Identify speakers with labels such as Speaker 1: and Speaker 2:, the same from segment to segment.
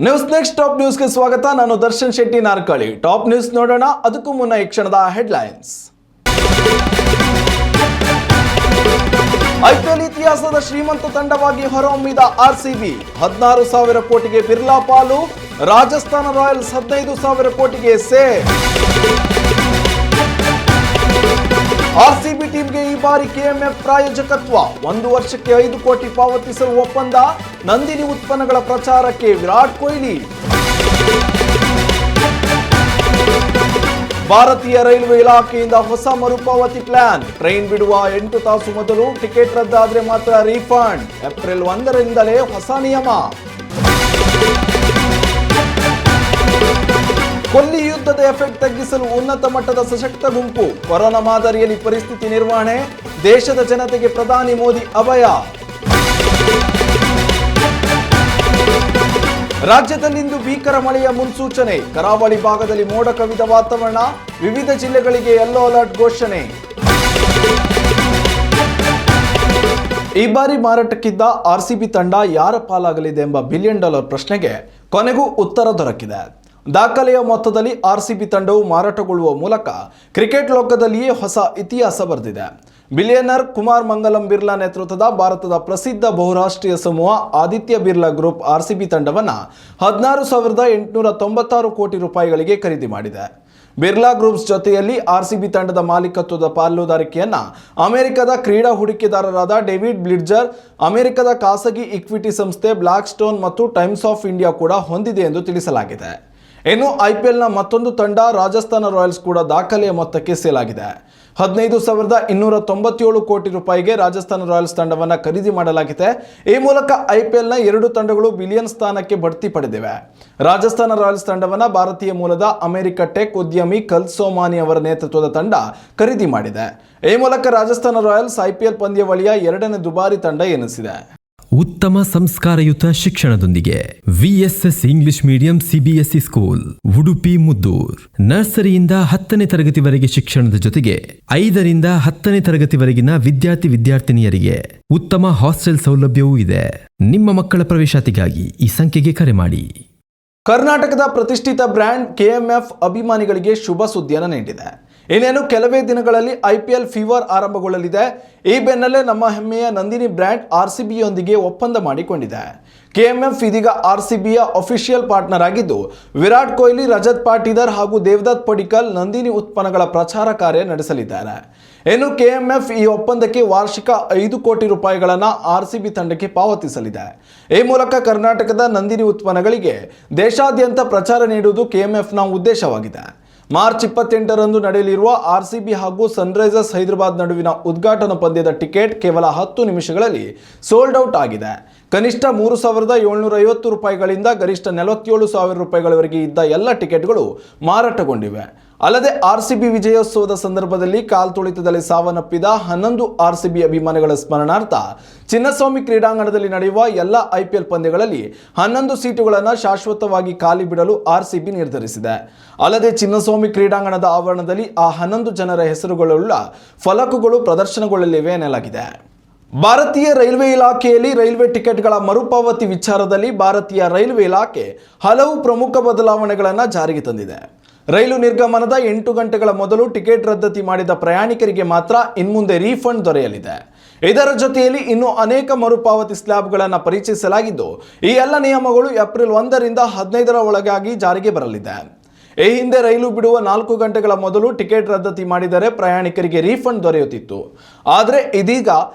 Speaker 1: News next top ನ್ಯೂಸ್ಗೆ ಸ್ವಾಗತ. ನಾನು ದರ್ಶನ್ ಶೆಟ್ಟಿ ನಾರ್ಕಳಿ. ಟಾಪ್ ನ್ಯೂಸ್ ನೋಡೋಣ. ಅದಕ್ಕೂ ಮುನ್ನ ಈ ಕ್ಷಣದ ಹೆಡ್ಲೈನ್ಸ್. ಐಪಿಎಲ್ ಇತಿಹಾಸದ ಶ್ರೀಮಂತ ತಂಡವಾಗಿ ಹೊರಹೊಮ್ಮಿದ ಆರ್ಸಿಬಿ 16,000 ಕೋಟಿಗೆ ಬಿರ್ಲಾ ಪಾಲು. ರಾಜಸ್ಥಾನ ರಾಯಲ್ಸ್ 15,000 ಕೋಟಿಗೆ ಸೇರ್. ಆರ್ಸಿಬಿ ಟೀಮ್ಗೆ ಈ ಬಾರಿ ಕೆಎಂಎಫ್ ಪ್ರಾಯೋಜಕತ್ವ. 1 ವರ್ಷಕ್ಕೆ 5 ಕೋಟಿ ಪಾವತಿಸಲು ಒಪ್ಪಂದ. ನಂದಿನಿ ಉತ್ಪನ್ನಗಳ ಪ್ರಚಾರಕ್ಕೆ ವಿರಾಟ್ ಕೊಹ್ಲಿ. ಭಾರತೀಯ ರೈಲ್ವೆ ಇಲಾಖೆಯಿಂದ ಹೊಸ ಮರುಪಾವತಿ ಪ್ಲಾನ್. ಟ್ರೈನ್ ಬಿಡುವ 8 ತಾಸು ಮೊದಲು ಟಿಕೆಟ್ ರದ್ದಾದ್ರೆ ಮಾತ್ರ ರೀಫಂಡ್. ಏಪ್ರಿಲ್ 1ರಿಂದಲೇ ಹೊಸ ನಿಯಮ. ಕೊಲ್ಲಿ ಯುದ್ಧದ ಎಫೆಕ್ಟ್ ತಗ್ಗಿಸಲು ಉನ್ನತ ಮಟ್ಟದ ಸಶಕ್ತ ಗುಂಪು. ಕೊರೋನಾ ಮಾದರಿಯಲ್ಲಿ ಪರಿಸ್ಥಿತಿ ನಿರ್ವಹಣೆ. ದೇಶದ ಜನತೆಗೆ ಪ್ರಧಾನಿ ಮೋದಿ ಅಭಯ. ರಾಜ್ಯದಲ್ಲಿಂದು ಭೀಕರ ಮಳೆಯ ಮುನ್ಸೂಚನೆ. ಕರಾವಳಿ ಭಾಗದಲ್ಲಿ ಮೋಡ ಕವಿದ ವಾತಾವರಣ. ವಿವಿಧ ಜಿಲ್ಲೆಗಳಿಗೆ ಯೆಲ್ಲೋ ಅಲರ್ಟ್ ಘೋಷಣೆ. ಈ ಬಾರಿ ಮಾರಾಟಕ್ಕಿದ್ದ ಆರ್ಸಿಬಿ ತಂಡ ಯಾರ ಪಾಲಾಗಲಿದೆ ಎಂಬ $1 ಬಿಲಿಯನ್ ಪ್ರಶ್ನೆಗೆ ಕೊನೆಗೂ ಉತ್ತರ ದೊರಕಿದೆ. ದಾಖಲೆಯ ಮೊತ್ತದಲ್ಲಿ ಆರ್ಸಿಬಿ ತಂಡವು ಮಾರಾಟಗೊಳ್ಳುವ ಮೂಲಕ ಕ್ರಿಕೆಟ್ ಲೋಕದಲ್ಲಿಯೇ ಹೊಸ ಇತಿಹಾಸ ಬರೆದಿದೆ. ಬಿಲಿಯನರ್ ಕುಮಾರ್ ಮಂಗಲಂ ಬಿರ್ಲಾ ನೇತೃತ್ವದ ಭಾರತದ ಪ್ರಸಿದ್ಧ ಬಹುರಾಷ್ಟ್ರೀಯ ಸಮೂಹ ಆದಿತ್ಯ ಬಿರ್ಲಾ ಗ್ರೂಪ್ ಆರ್ಸಿಬಿ ತಂಡವನ್ನು 16,896 ಕೋಟಿ ರೂಪಾಯಿಗಳಿಗೆ ಖರೀದಿ ಮಾಡಿದೆ. ಬಿರ್ಲಾ ಗ್ರೂಪ್ಸ್ ಜೊತೆಯಲ್ಲಿ ಆರ್ಸಿಬಿ ತಂಡದ ಮಾಲೀಕತ್ವದ ಪಾಲುದಾರಿಕೆಯನ್ನು ಅಮೆರಿಕದ ಕ್ರೀಡಾ ಹೂಡಿಕೆದಾರರಾದ ಡೇವಿಡ್ ಬ್ಲಿಡ್ಜರ್, ಅಮೆರಿಕದ ಖಾಸಗಿ ಇಕ್ವಿಟಿ ಸಂಸ್ಥೆ ಬ್ಲಾಕ್ ಸ್ಟೋನ್ ಮತ್ತು ಟೈಮ್ಸ್ ಆಫ್ ಇಂಡಿಯಾ ಕೂಡ ಹೊಂದಿದೆ ಎಂದು ತಿಳಿಸಲಾಗಿದೆ. ಇನ್ನು ಐಪಿಎಲ್ನ ಮತ್ತೊಂದು ತಂಡ ರಾಜಸ್ಥಾನ ರಾಯಲ್ಸ್ ಕೂಡ ದಾಖಲೆಯ ಮೊತ್ತಕ್ಕೆ ಸೇಲಾಗಿದೆ. 15,297 ಕೋಟಿ ರೂಪಾಯಿಗೆ ರಾಜಸ್ಥಾನ ರಾಯಲ್ಸ್ ತಂಡವನ್ನು ಖರೀದಿ ಮಾಡಲಾಗಿದೆ. ಈ ಮೂಲಕ ಐಪಿಎಲ್ನ 2 ತಂಡಗಳು ಬಿಲಿಯನ್ ಸ್ಥಾನಕ್ಕೆ ಬಡ್ತಿ ಪಡೆದಿವೆ. ರಾಜಸ್ಥಾನ ರಾಯಲ್ಸ್ ತಂಡವನ್ನು ಭಾರತೀಯ ಮೂಲದ ಅಮೆರಿಕ ಟೆಕ್ ಉದ್ಯಮಿ ಕಲ್ ಸೋಮಾನಿ ಅವರ ನೇತೃತ್ವದ ತಂಡ ಖರೀದಿ ಮಾಡಿದೆ. ಈ ಮೂಲಕ ರಾಜಸ್ಥಾನ ರಾಯಲ್ಸ್ ಐಪಿಎಲ್ ಪಂದ್ಯಾವಳಿಯ 2ನೇ ದುಬಾರಿ ತಂಡ ಎನಿಸಿದೆ.
Speaker 2: ಉತ್ತಮ ಸಂಸ್ಕಾರಯುತ ಶಿಕ್ಷಣದೊಂದಿಗೆ VSS English medium CBSE school Udupi Muddur. ನರ್ಸರಿಯಿಂದ 10ನೇ ತರಗತಿವರೆಗೆ ಶಿಕ್ಷಣದ ಜೊತೆಗೆ 5ರಿಂದ 10ನೇ ತರಗತಿವರೆಗಿನ ವಿದ್ಯಾರ್ಥಿನಿಯರಿಗೆ ಉತ್ತಮ ಹಾಸ್ಟೆಲ್ ಸೌಲಭ್ಯವೂ ಇದೆ. ನಿಮ್ಮ ಮಕ್ಕಳ ಪ್ರವೇಶಾತಿಗಾಗಿ ಈ ಸಂಖ್ಯೆಗೆ ಕರೆ ಮಾಡಿ.
Speaker 1: ಕರ್ನಾಟಕದ ಪ್ರತಿಷ್ಠಿತ ಬ್ರ್ಯಾಂಡ್ ಕೆಎಂಎಫ್ ಅಭಿಮಾನಿಗಳಿಗೆ ಶುಭ ಸುದ್ದಿಯನ್ನು ನೀಡಿದೆ. ಇನ್ನೇನು ಕೆಲವೇ ದಿನಗಳಲ್ಲಿ ಐಪಿಎಲ್ ಫೀವರ್ ಆರಂಭಗೊಳ್ಳಲಿದೆ. ಈ ಬೆನ್ನಲ್ಲೇ ನಮ್ಮ ಹೆಮ್ಮೆಯ ನಂದಿನಿ ಬ್ರ್ಯಾಂಡ್ ಆರ್ಸಿಬಿಯೊಂದಿಗೆ ಒಪ್ಪಂದ ಮಾಡಿಕೊಂಡಿದೆ. ಕೆಎಂಎಫ್ ಇದೀಗ ಆರ್ಸಿಬಿಯ ಅಫಿಷಿಯಲ್ ಪಾರ್ಟ್ನರ್ ಆಗಿದ್ದು, ವಿರಾಟ್ ಕೊಹ್ಲಿ, ರಜತ್ ಪಾಟೀದಾರ್ ಹಾಗೂ ದೇವದತ್ ಪಡಿಕ್ಕಲ್ ನಂದಿನಿ ಉತ್ಪನ್ನಗಳ ಪ್ರಚಾರ ಕಾರ್ಯ ನಡೆಸಲಿದ್ದಾರೆ. ಇನ್ನು ಕೆಎಂಎಫ್ ಈ ಒಪ್ಪಂದಕ್ಕೆ ವಾರ್ಷಿಕ 5 ಕೋಟಿ ರೂಪಾಯಿಗಳನ್ನು ಆರ್ಸಿಬಿ ತಂಡಕ್ಕೆ ಪಾವತಿಸಲಿದೆ. ಈ ಮೂಲಕ ಕರ್ನಾಟಕದ ನಂದಿನಿ ಉತ್ಪನ್ನಗಳಿಗೆ ದೇಶಾದ್ಯಂತ ಪ್ರಚಾರ ನೀಡುವುದು ಕೆಎಂಎಫ್ನ ಉದ್ದೇಶವಾಗಿದೆ. ಮಾರ್ಚ್ 28ರಂದು ನಡೆಯಲಿರುವ ಆರ್ಸಿಬಿ ಹಾಗೂ ಸನ್ರೈಸರ್ಸ್ ಹೈದರಾಬಾದ್ ನಡುವಿನ ಉದ್ಘಾಟನಾ ಪಂದ್ಯದ ಟಿಕೆಟ್ ಕೇವಲ 10 ನಿಮಿಷಗಳಲ್ಲಿ ಸೋಲ್ಡ್ ಔಟ್ ಆಗಿದೆ. ಕನಿಷ್ಠ 3,750 ರೂಪಾಯಿಗಳಿಂದ ಗರಿಷ್ಠ 47,000 ರೂಪಾಯಿಗಳವರೆಗೆ ಇದ್ದ ಎಲ್ಲ ಟಿಕೆಟ್ಗಳು ಮಾರಾಟಗೊಂಡಿವೆ. ಅಲ್ಲದೆ ಆರ್ಸಿಬಿ ವಿಜಯೋತ್ಸವದ ಸಂದರ್ಭದಲ್ಲಿ ಕಾಲ್ತುಳಿತದಲ್ಲಿ ಸಾವನ್ನಪ್ಪಿದ 11 ಆರ್ಸಿಬಿ ಅಭಿಮಾನಿಗಳ ಸ್ಮರಣಾರ್ಥ ಚಿನ್ನಸ್ವಾಮಿ ಕ್ರೀಡಾಂಗಣದಲ್ಲಿ ನಡೆಯುವ ಎಲ್ಲ ಐಪಿಎಲ್ ಪಂದ್ಯಗಳಲ್ಲಿ 11 ಸೀಟುಗಳನ್ನು ಶಾಶ್ವತವಾಗಿ ಖಾಲಿ ಬಿಡಲು ಆರ್ಸಿಬಿ ನಿರ್ಧರಿಸಿದೆ. ಅಲ್ಲದೆ ಚಿನ್ನಸ್ವಾಮಿ ಕ್ರೀಡಾಂಗಣದ ಆವರಣದಲ್ಲಿ ಆ 11 ಜನರ ಹೆಸರುಗಳುಳ್ಳ ಫಲಕಗಳು ಪ್ರದರ್ಶನಗೊಳ್ಳಲಿವೆ ಎನ್ನಲಾಗಿದೆ. ಭಾರತೀಯ ರೈಲ್ವೆ ಇಲಾಖೆಯಲ್ಲಿ ರೈಲ್ವೆ ಟಿಕೆಟ್ಗಳ ಮರುಪಾವತಿ ವಿಚಾರದಲ್ಲಿ ಭಾರತೀಯ ರೈಲ್ವೆ ಇಲಾಖೆ ಹಲವು ಪ್ರಮುಖ ಬದಲಾವಣೆಗಳನ್ನು ಜಾರಿಗೆ ತಂದಿದೆ. ರೈಲು ನಿರ್ಗಮನದ 8 ಗಂಟೆಗಳ ಮೊದಲು ಟಿಕೆಟ್ ರದ್ದತಿ ಮಾಡಿದ ಪ್ರಯಾಣಿಕರಿಗೆ ಮಾತ್ರ ಇನ್ಮುಂದೆ ರೀಫಂಡ್ ದೊರೆಯಲಿದೆ. ಇದರ ಜೊತೆಯಲ್ಲಿ ಇನ್ನೂ ಅನೇಕ ಮರುಪಾವತಿ ಸ್ಲ್ಯಾಬ್ಗಳನ್ನು ಪರಿಚಯಿಸಲಾಗಿದ್ದು, ಈ ಎಲ್ಲ ನಿಯಮಗಳು ಏಪ್ರಿಲ್ 1ರಿಂದ 15ರ ಒಳಗಾಗಿ ಜಾರಿಗೆ ಬರಲಿದೆ. ಈ ಹಿಂದೆ ರೈಲು ಬಿಡುವ 4 ಗಂಟೆಗಳ ಮೊದಲು ಟಿಕೆಟ್ ರದ್ದತಿ ಮಾಡಿದರೆ ಪ್ರಯಾಣಿಕರಿಗೆ ರೀಫಂಡ್ ದೊರೆಯುತ್ತಿತ್ತು. ಆದರೆ ಇದೀಗ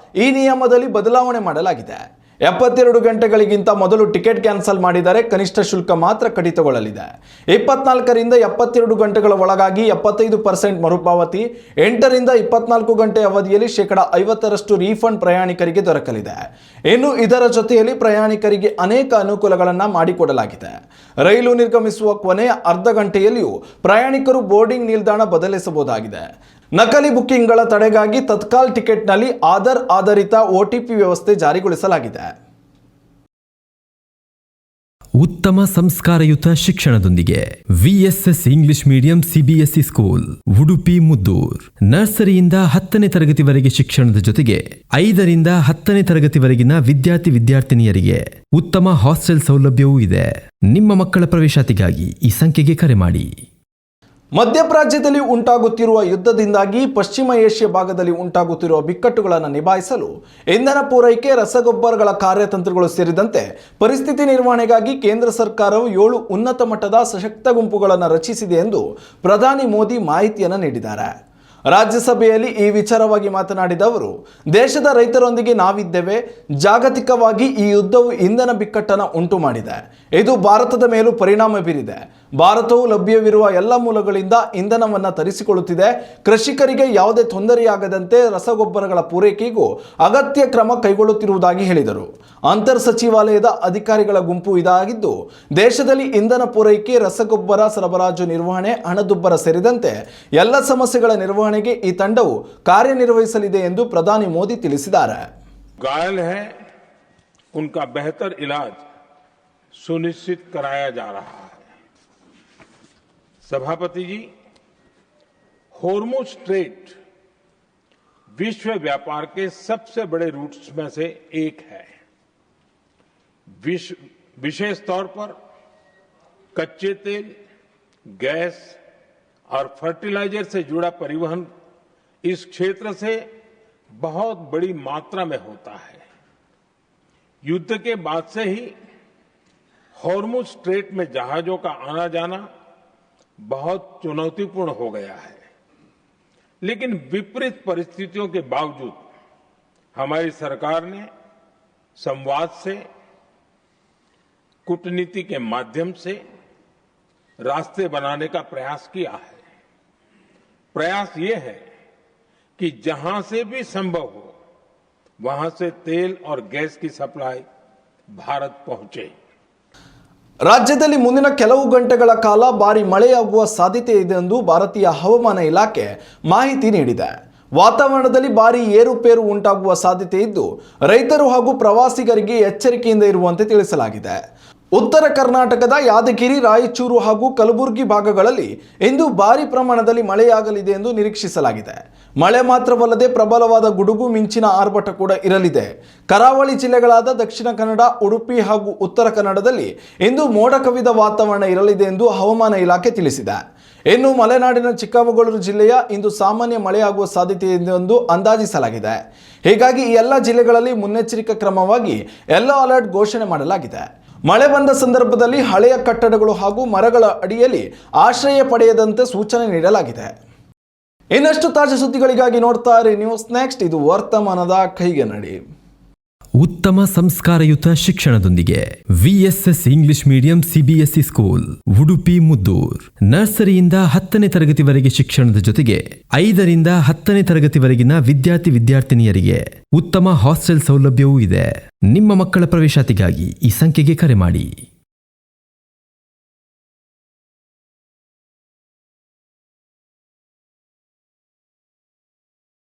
Speaker 1: ಈ ನಿಯಮದಲ್ಲಿ ಬದಲಾವಣೆ ಮಾಡಲಾಗಿದೆ. 72 ಗಂಟೆಗಳಿಗಿಂತ ಮೊದಲು ಟಿಕೆಟ್ ಕ್ಯಾನ್ಸಲ್ ಮಾಡಿದರೆ ಕನಿಷ್ಠ ಶುಲ್ಕ ಮಾತ್ರ ಕಡಿತಗೊಳ್ಳಲಿದೆ. 24ರಿಂದ 72 ಗಂಟೆಗಳ ಒಳಗಾಗಿ 75% ಮರುಪಾವತಿ, 8ರಿಂದ 24 ಗಂಟೆ ಅವಧಿಯಲ್ಲಿ 50% ರೀಫಂಡ್ ಪ್ರಯಾಣಿಕರಿಗೆ ದೊರಕಲಿದೆ. ಇನ್ನು ಇದರ ಜೊತೆಯಲ್ಲಿ ಪ್ರಯಾಣಿಕರಿಗೆ ಅನೇಕ ಅನುಕೂಲಗಳನ್ನು ಮಾಡಿಕೊಡಲಾಗಿದೆ. ರೈಲು ನಿರ್ಗಮಿಸುವ ಕೊನೆಯ ಅರ್ಧ ಗಂಟೆಯಲ್ಲಿಯೂ ಪ್ರಯಾಣಿಕರು ಬೋರ್ಡಿಂಗ್ ನಿಲ್ದಾಣ ಬದಲಿಸಬಹುದಾಗಿದೆ. ನಕಲಿ ಬುಕ್ಕಿಂಗ್ಗಳ ತಡೆಗಾಗಿ ತತ್ಕಾಲ್ ಟಿಕೆಟ್ನಲ್ಲಿ ಆಧಾರ್ ಆಧಾರಿತ OTP ವ್ಯವಸ್ಥೆ ಜಾರಿಗೊಳಿಸಲಾಗಿದೆ.
Speaker 2: ಉತ್ತಮ ಸಂಸ್ಕಾರಯುತ ಶಿಕ್ಷಣದೊಂದಿಗೆ VSS English medium CBSE school Udupi Muddur. ನರ್ಸರಿಯಿಂದ 10ನೇ ತರಗತಿವರೆಗೆ ಶಿಕ್ಷಣದ ಜೊತೆಗೆ 5ರಿಂದ 10ನೇ ತರಗತಿವರೆಗಿನ ವಿದ್ಯಾರ್ಥಿನಿಯರಿಗೆ ಉತ್ತಮ ಹಾಸ್ಟೆಲ್ ಸೌಲಭ್ಯವೂ ಇದೆ. ನಿಮ್ಮ ಮಕ್ಕಳ ಪ್ರವೇಶಾತಿಗಾಗಿ ಈ ಸಂಖ್ಯೆಗೆ ಕರೆ ಮಾಡಿ.
Speaker 1: ಮಧ್ಯಪ್ರಾಚ್ಯದಲ್ಲಿ ಉಂಟಾಗುತ್ತಿರುವ ಯುದ್ಧದಿಂದಾಗಿ ಪಶ್ಚಿಮ ಏಷ್ಯಾ ಭಾಗದಲ್ಲಿ ಉಂಟಾಗುತ್ತಿರುವ ಬಿಕ್ಕಟ್ಟುಗಳನ್ನು ನಿಭಾಯಿಸಲು ಇಂಧನ ಪೂರೈಕೆ, ರಸಗೊಬ್ಬರಗಳ ಕಾರ್ಯತಂತ್ರಗಳು ಸೇರಿದಂತೆ ಪರಿಸ್ಥಿತಿ ನಿರ್ವಹಣೆಗಾಗಿ ಕೇಂದ್ರ ಸರ್ಕಾರವು 7 ಉನ್ನತ ಮಟ್ಟದ ಸಶಕ್ತ ಗುಂಪುಗಳನ್ನು ರಚಿಸಿದೆ ಎಂದು ಪ್ರಧಾನಿ ಮೋದಿ ಮಾಹಿತಿಯನ್ನು ನೀಡಿದ್ದಾರೆ. ರಾಜ್ಯಸಭೆಯಲ್ಲಿ ಈ ವಿಚಾರವಾಗಿ ಮಾತನಾಡಿದ ಅವರು, ದೇಶದ ರೈತರೊಂದಿಗೆ ನಾವಿದ್ದೇವೆ. ಜಾಗತಿಕವಾಗಿ ಈ ಯುದ್ಧವು ಇಂಧನ ಬಿಕ್ಕಟ್ಟನ್ನು ಉಂಟು ಮಾಡಿದೆ. ಇದು ಭಾರತದ ಮೇಲೂ ಪರಿಣಾಮ ಬೀರಿದೆ. ಭಾರತವು ಲಭ್ಯವಿರುವ ಎಲ್ಲ ಮೂಲಗಳಿಂದ ಇಂಧನವನ್ನು ತರಿಸಿಕೊಳ್ಳುತ್ತಿದೆ. ಕೃಷಿಕರಿಗೆ ಯಾವುದೇ ತೊಂದರೆಯಾಗದಂತೆ ರಸಗೊಬ್ಬರಗಳ ಪೂರೈಕೆಗೂ ಅಗತ್ಯ ಕ್ರಮ ಕೈಗೊಳ್ಳುತ್ತಿರುವುದಾಗಿ ಹೇಳಿದರು. ಅಂತರ್ ಸಚಿವಾಲಯದ ಅಧಿಕಾರಿಗಳ ಗುಂಪು ಇದಾಗಿದ್ದು, ದೇಶದಲ್ಲಿ ಇಂಧನ ಪೂರೈಕೆ, ರಸಗೊಬ್ಬರ ಸರಬರಾಜು ನಿರ್ವಹಣೆ, ಹಣದುಬ್ಬರ ಸೇರಿದಂತೆ ಎಲ್ಲ ಸಮಸ್ಯೆಗಳ ನಿರ್ವಹಣೆಗೆ ಈ ತಂಡವು ಕಾರ್ಯನಿರ್ವಹಿಸಲಿದೆ ಎಂದು ಪ್ರಧಾನಿ ಮೋದಿ ತಿಳಿಸಿದ್ದಾರೆ.
Speaker 3: घायल है उनका बेहतर इलाज सुनिश्चित कराया जा रहा है. सभापति जी, होर्मुज स्ट्रेट विश्व व्यापार के सबसे बड़े रूट्स में से एक है. विशेष तौर पर कच्चे तेल, गैस और फर्टिलाइजर से जुड़ा परिवहन इस क्षेत्र से बहुत बड़ी मात्रा में होता है. युद्ध के बाद से ही हॉर्मुज स्ट्रेट में जहाजों का आना जाना बहुत चुनौतीपूर्ण हो गया है. लेकिन विपरीत परिस्थितियों के बावजूद हमारी सरकार ने संवाद से, कूटनीति के माध्यम से रास्ते बनाने का प्रयास किया है. प्रयास ये है कि जहां से भी संभव हो वहां से तेल और गैस की सप्लाई भारत पहुंचे.
Speaker 1: ರಾಜ್ಯದಲ್ಲಿ ಮುಂದಿನ ಕೆಲವು ಗಂಟೆಗಳ ಕಾಲ ಭಾರಿ ಮಳೆಯಾಗುವ ಸಾಧ್ಯತೆ ಇದೆ ಎಂದು ಭಾರತೀಯ ಹವಾಮಾನ ಇಲಾಖೆ ಮಾಹಿತಿ ನೀಡಿದೆ. ವಾತಾವರಣದಲ್ಲಿ ಭಾರಿ ಏರುಪೇರು ಉಂಟಾಗುವ ಸಾಧ್ಯತೆ ಇದ್ದು, ರೈತರು ಹಾಗೂ ಪ್ರವಾಸಿಗರಿಗೆ ಎಚ್ಚರಿಕೆಯಿಂದ ಇರುವಂತೆ ತಿಳಿಸಲಾಗಿದೆ. ಉತ್ತರ ಕರ್ನಾಟಕದ ಯಾದಗಿರಿ, ರಾಯಚೂರು ಹಾಗೂ ಕಲಬುರಗಿ ಭಾಗಗಳಲ್ಲಿ ಇಂದು ಭಾರಿ ಪ್ರಮಾಣದಲ್ಲಿ ಮಳೆಯಾಗಲಿದೆ ಎಂದು ನಿರೀಕ್ಷಿಸಲಾಗಿದೆ. ಮಳೆ ಮಾತ್ರವಲ್ಲದೆ ಪ್ರಬಲವಾದ ಗುಡುಗು ಮಿಂಚಿನ ಆರ್ಭಟ ಕೂಡ ಇರಲಿದೆ. ಕರಾವಳಿ ಜಿಲ್ಲೆಗಳಾದ ದಕ್ಷಿಣ ಕನ್ನಡ, ಉಡುಪಿ ಹಾಗೂ ಉತ್ತರ ಕನ್ನಡದಲ್ಲಿ ಇಂದು ಮೋಡ ಕವಿದ ವಾತಾವರಣ ಇರಲಿದೆ ಎಂದು ಹವಾಮಾನ ಇಲಾಖೆ ತಿಳಿಸಿದೆ. ಇನ್ನು ಮಲೆನಾಡಿನ ಚಿಕ್ಕಮಗಳೂರು ಜಿಲ್ಲೆಯ ಇಂದು ಸಾಮಾನ್ಯ ಮಳೆಯಾಗುವ ಸಾಧ್ಯತೆ ಇದೆ ಎಂದು ಅಂದಾಜಿಸಲಾಗಿದೆ. ಹೀಗಾಗಿ ಈ ಎಲ್ಲ ಜಿಲ್ಲೆಗಳಲ್ಲಿ ಮುನ್ನೆಚ್ಚರಿಕಾ ಕ್ರಮವಾಗಿ ಯೆಲ್ಲೋ ಅಲರ್ಟ್ ಘೋಷಣೆ ಮಾಡಲಾಗಿದೆ. ಮಳೆ ಬಂದ ಸಂದರ್ಭದಲ್ಲಿ ಹಳೆಯ ಕಟ್ಟಡಗಳು ಹಾಗೂ ಮರಗಳ ಅಡಿಯಲ್ಲಿ ಆಶ್ರಯ ಪಡೆಯದಂತೆ ಸೂಚನೆ ನೀಡಲಾಗಿದೆ. ಇನ್ನಷ್ಟು ತಾಜಾ ಸುದ್ದಿಗಳಿಗಾಗಿ ನೋಡ್ತಾ ಇರಿ ನ್ಯೂಸ್ ನೆಕ್ಸ್ಟ್. ಇದು ವರ್ತಮಾನದ ಕೈಗೆನ್ನಡಿ.
Speaker 2: ಉತ್ತಮ ಸಂಸ್ಕಾರಯುತ ಶಿಕ್ಷಣದೊಂದಿಗೆ VSS English medium CBSE school Udupi Muddur. ನರ್ಸರಿಯಿಂದ 10ನೇ ತರಗತಿವರೆಗೆ ಶಿಕ್ಷಣದ ಜೊತೆಗೆ 5ರಿಂದ 10ನೇ ತರಗತಿವರೆಗಿನ ವಿದ್ಯಾರ್ಥಿನಿಯರಿಗೆ ಉತ್ತಮ ಹಾಸ್ಟೆಲ್ ಸೌಲಭ್ಯವೂ ಇದೆ. ನಿಮ್ಮ ಮಕ್ಕಳ ಪ್ರವೇಶಾತಿಗಾಗಿ ಈ ಸಂಖ್ಯೆಗೆ ಕರೆ ಮಾಡಿ.